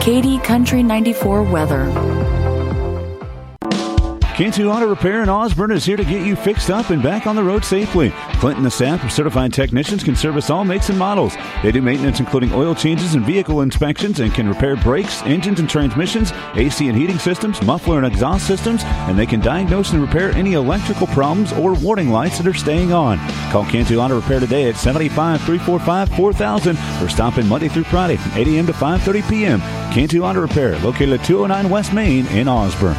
KD Country 94 weather. Cantu Auto Repair in Osborne is here to get you fixed up and back on the road safely. Clinton and the staff of certified technicians can service all makes and models. They do maintenance including oil changes and vehicle inspections and can repair brakes, engines and transmissions, AC and heating systems, muffler and exhaust systems, and they can diagnose and repair any electrical problems or warning lights that are staying on. Call Cantu Auto Repair today at 785-345-4000 or stop in Monday through Friday from 8 a.m. to 5:30 p.m. Cantu Auto Repair, located at 209 West Main in Osborne.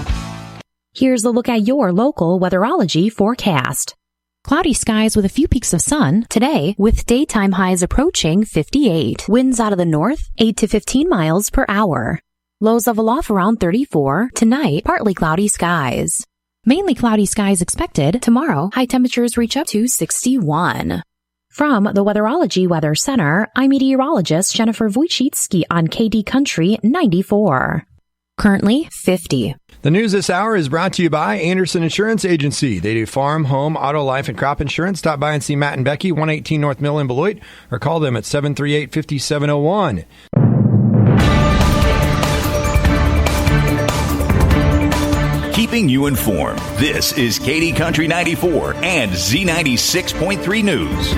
Here's a look at your local weatherology forecast. Cloudy skies with a few peaks of sun today, with daytime highs approaching 58. Winds out of the north, 8 to 15 miles per hour. Lows level off around 34. Tonight, partly cloudy skies. Mainly cloudy skies expected. Tomorrow, high temperatures reach up to 61. From the Weatherology Weather Center, I'm meteorologist Jennifer Wojcicki on KD Country 94. Currently 50. The news this hour is brought to you by Anderson Insurance Agency. They do farm, home, auto, life, and crop insurance. Stop by and see Matt and Becky, 118 North Mill in Beloit, or call them at 738-5701. Keeping you informed, this is KD Country 94 and Z96.3 News.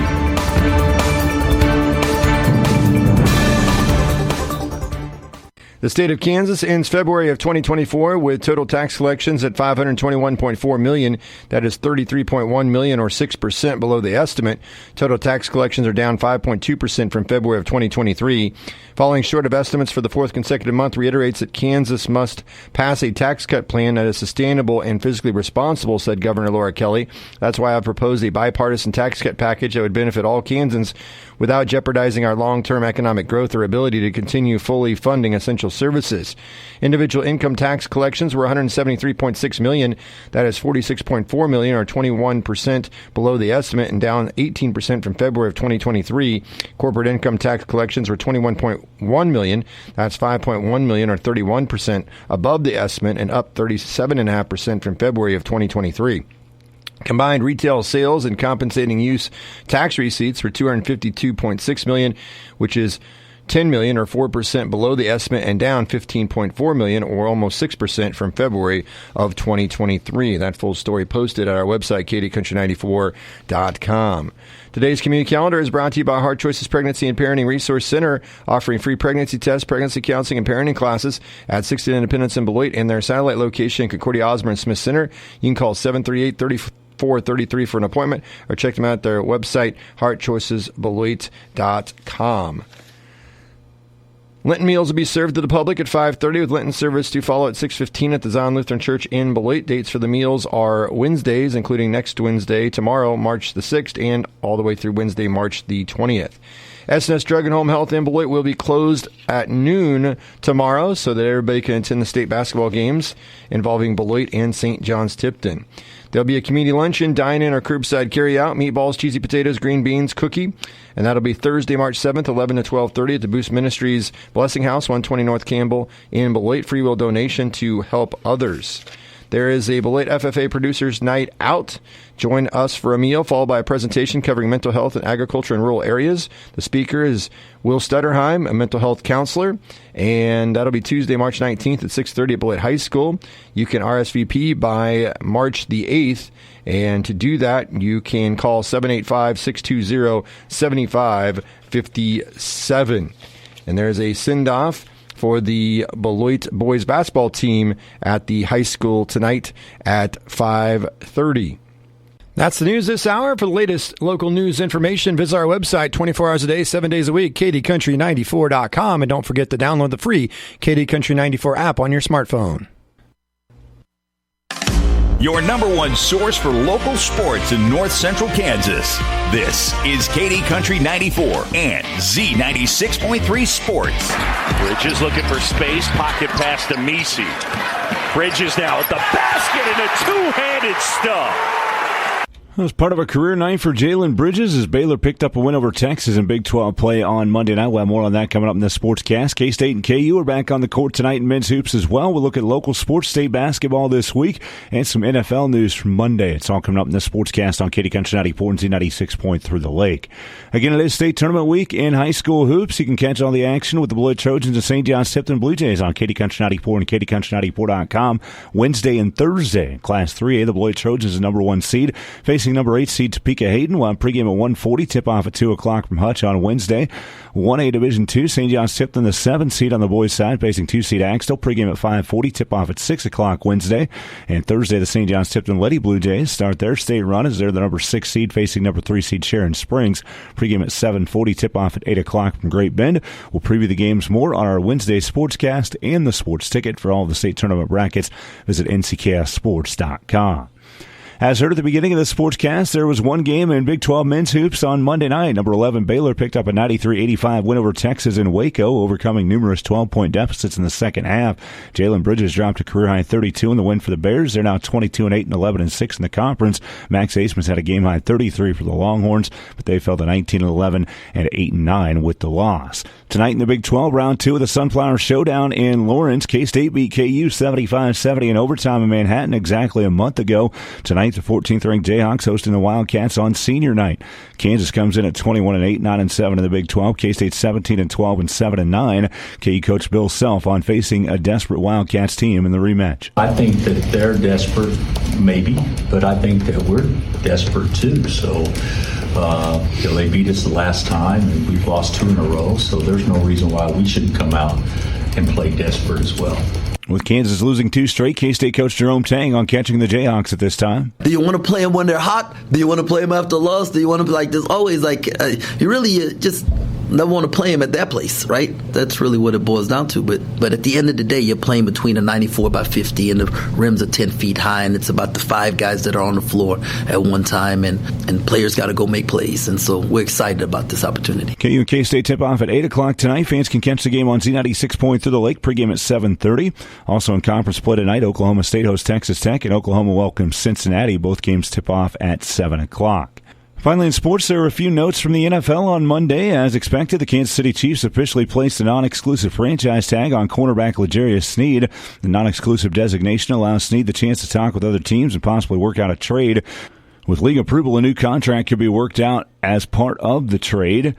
The state of Kansas ends February of 2024 with total tax collections at $521.4 million. That is $33.1 million or 6% below the estimate. Total tax collections are down 5.2% from February of 2023. Falling short of estimates for the fourth consecutive month reiterates that Kansas must pass a tax cut plan that is sustainable and fiscally responsible, said Governor Laura Kelly. That's why I've proposed a bipartisan tax cut package that would benefit all Kansans without jeopardizing our long-term economic growth or ability to continue fully funding essential services. Individual income tax collections were $173.6 million. That is $46.4 million or 21% below the estimate and down 18% from February of 2023. Corporate income tax collections were $21.1 million. That's $5.1 million or 31% above the estimate and up 37.5% from February of 2023. Combined retail sales and compensating use tax receipts were $252.6 million, which is $10 million or 4% below the estimate and down $15.4 million or almost 6% from February of 2023. That full story posted at our website, KDCountry94.com. Today's community calendar is brought to you by Heart Choices Pregnancy and Parenting Resource Center, offering free pregnancy tests, pregnancy counseling, and parenting classes at 16 Independence in Beloit and their satellite location in Concordia Osborne Smith Center. You can call 738-3433 for an appointment or check them out at their website, heartchoicesbeloit.com. Lenten meals will be served to the public at 5:30 with Lenten service to follow at 6:15 at the Zion Lutheran Church in Beloit. Dates for the meals are Wednesdays, including next Wednesday, tomorrow, March the 6th, and all the way through Wednesday, March the 20th. S&S Drug and Home Health in Beloit will be closed at noon tomorrow so that everybody can attend the state basketball games involving Beloit and St. John's Tipton. There'll be a community luncheon, dine-in, or curbside carry-out, meatballs, cheesy potatoes, green beans, cookie, and that'll be Thursday, March 7th, 11 to 12:30 at the Boost Ministries Blessing House, 120 North Campbell in Beloit. Free will donation to help others. There is a Beloit FFA Producers Night Out. Join us for a meal, followed by a presentation covering mental health and agriculture in rural areas. The speaker is Will Stutterheim, a mental health counselor, and that'll be Tuesday, March 19th at 6:30 at Beloit High School. You can RSVP by March the 8th, and to do that, you can call 785-620-7557. And there's a send-off for the Beloit boys basketball team at the high school tonight at 5:30. That's the news this hour. For the latest local news information, visit our website 24 hours a day, 7 days a week, KDCountry94.com. And don't forget to download the free KD Country 94 app on your smartphone. Your number one source for local sports in north central Kansas. This is KD Country 94 and Z96.3 Sports. Bridges looking for space. Pocket pass to Misi. Bridges now at the basket and a two-handed stuff. It was part of a career night for Jalen Bridges as Baylor picked up a win over Texas in Big 12 play on Monday night. We'll have more on that coming up in the Sportscast. K-State and KU are back on the court tonight in men's hoops as well. We'll look at local sports, state basketball this week, and some NFL news from Monday. It's all coming up in the Sportscast on Katy Country 94 and Z96.3 The Lake. Again, it is state tournament week in high school hoops. You can catch all the action with the Beloit Trojans and St. John's Tipton Blue Jays on Katy Country 94 and KatyCountry94.com Wednesday and Thursday. Class 3A, the Beloit Trojans is number 1 seed, facing number 8 seed Topeka Hayden. We'll have pregame at 1:40, tip-off at 2 o'clock from Hutch on Wednesday. 1A Division 2, St. John's Tipton, the 7 seed on the boys' side, facing 2 seed Axtell. Pregame at 5:40, tip-off at 6 o'clock Wednesday. And Thursday, the St. John's Tipton Lady Blue Jays start their state run as they're the number 6 seed, facing number 3 seed Sharon Springs. Pregame at 7:40, tip-off at 8 o'clock from Great Bend. We'll preview the games more on our Wednesday Sportscast and the Sports Ticket. For all the state tournament brackets, visit ncksports.com. As heard at the beginning of the Sportscast, there was one game in Big 12 men's hoops on Monday night. Number 11 Baylor picked up a 93-85 win over Texas in Waco, overcoming numerous 12-point deficits in the second half. Jalen Bridges dropped a career-high 32 in the win for the Bears. They're now 22-8 and 11-6 in the conference. Max Acemus had a game-high 33 for the Longhorns, but they fell to 19-11 and 8-9 with the loss. Tonight in the Big 12, round 2 of the Sunflower Showdown in Lawrence, K-State beat KU 75-70 in overtime in Manhattan exactly a month ago. Tonight, the 14th-ranked Jayhawks hosting the Wildcats on senior night. Kansas comes in at 21-8, 9-7 in the Big 12. K-State 17-12 and 7-9. KU coach Bill Self on facing a desperate Wildcats team in the rematch. I think that they're desperate, maybe, but I think that we're desperate too. So they beat us the last time, and we've lost 2 in a row. So there's no reason why we shouldn't come out and play desperate as well. With Kansas losing 2 straight, K-State coach Jerome Tang on catching the Jayhawks at this time. Do you want to play them when they're hot? Do you want to play them after a loss? Do you want to be like this? Always like you just never want to play them at that place, right? That's really what it boils down to. But at the end of the day, you're playing between a 94 by 50 and the rims are 10 feet high, and it's about the 5 guys that are on the floor at one time, and players got to go make plays. And so we're excited about this opportunity. KU and K-State tip off at 8 o'clock tonight. Fans can catch the game on Z96.3 The Lake. Pregame at 7:30. Also in conference play tonight, Oklahoma State hosts Texas Tech, and Oklahoma welcomes Cincinnati. Both games tip off at 7 o'clock. Finally, in sports, there were a few notes from the NFL on Monday. As expected, the Kansas City Chiefs officially placed a non-exclusive franchise tag on cornerback L'Jarius Sneed. The non-exclusive designation allows Sneed the chance to talk with other teams and possibly work out a trade. With league approval, a new contract could be worked out as part of the trade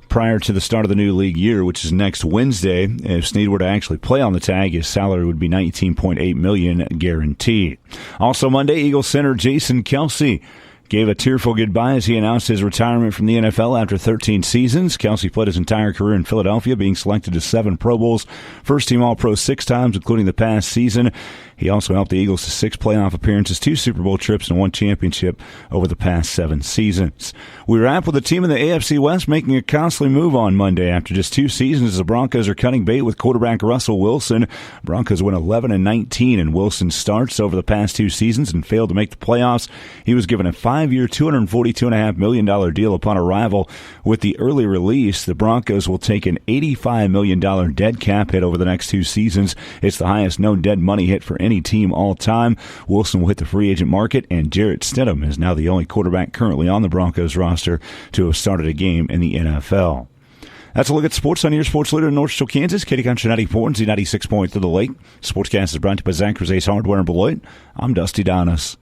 prior to the start of the new league year, which is next Wednesday. If Sneed were to actually play on the tag, his salary would be $19.8 million guaranteed. Also Monday, Eagles center Jason Kelce gave a tearful goodbye as he announced his retirement from the NFL after 13 seasons. Kelce played his entire career in Philadelphia, being selected to 7 Pro Bowls, first-team All-Pro 6 times, including the past season. He also helped the Eagles to 6 playoff appearances, 2 Super Bowl trips, and 1 championship over the past 7 seasons. We wrap with the team in the AFC West making a costly move on Monday. After just 2 seasons, the Broncos are cutting bait with quarterback Russell Wilson. Broncos went 11-19 in Wilson's starts over the past 2 seasons and failed to make the playoffs. He was given a 5-year, $242.5 million deal upon arrival. With the early release, the Broncos will take an $85 million dead cap hit over the next 2 seasons. It's the highest known dead money hit for any team all time. Wilson will hit the free agent market, and Jarrett Stidham is now the only quarterback currently on the Broncos roster to have started a game in the NFL. That's a look at sports on your sports leader in North Central Kansas, Katy Country 94 and Z96.3 The Lake. Sportscast is brought to you by Zach's Ace Hardware in Beloit. I'm Dusty Donis.